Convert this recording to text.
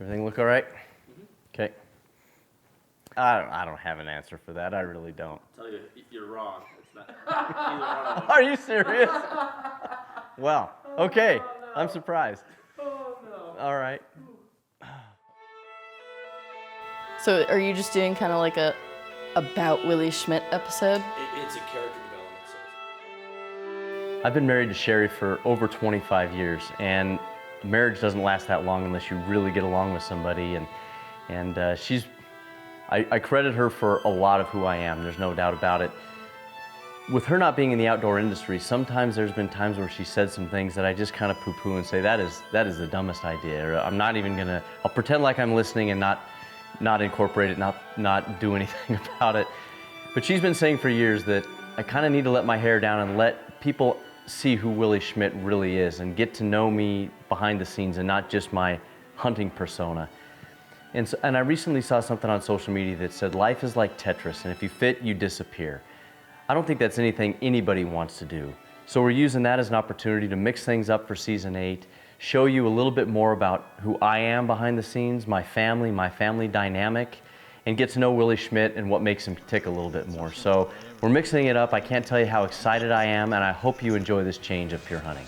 Everything look all right? Okay. I don't have an answer for that. I really don't. I'll tell you, you're wrong. It's not either one of them. Are you serious? Well, okay. Oh, no. I'm surprised. Oh, no. All right. So are you just doing kind of like a about Willi Schmidt episode? It's a character development series. I've been married to Sherry for over 25 years, and marriage doesn't last that long unless you really get along with somebody. And I credit her for a lot of who I am. There's no doubt about it. With her not being in the outdoor industry, sometimes there's been times where she said some things that I just kind of poo-poo and say that is the dumbest idea. Or I'm not even gonna. I'll pretend like I'm listening and not incorporate it, not do anything about it. But she's been saying for years that I kind of need to let my hair down and let people see who Willi Schmidt really is and get to know me behind the scenes and not just my hunting persona. And I recently saw something on social media that said life is like Tetris, and if you fit, you disappear. I don't think that's anything anybody wants to do. So we're using that as an opportunity to mix things up for season 8, show you a little bit more about who I am behind the scenes, my family dynamic, and get to know Willi Schmidt and what makes him tick a little bit more. So we're mixing it up. I can't tell you how excited I am, and I hope you enjoy this change of pure hunting.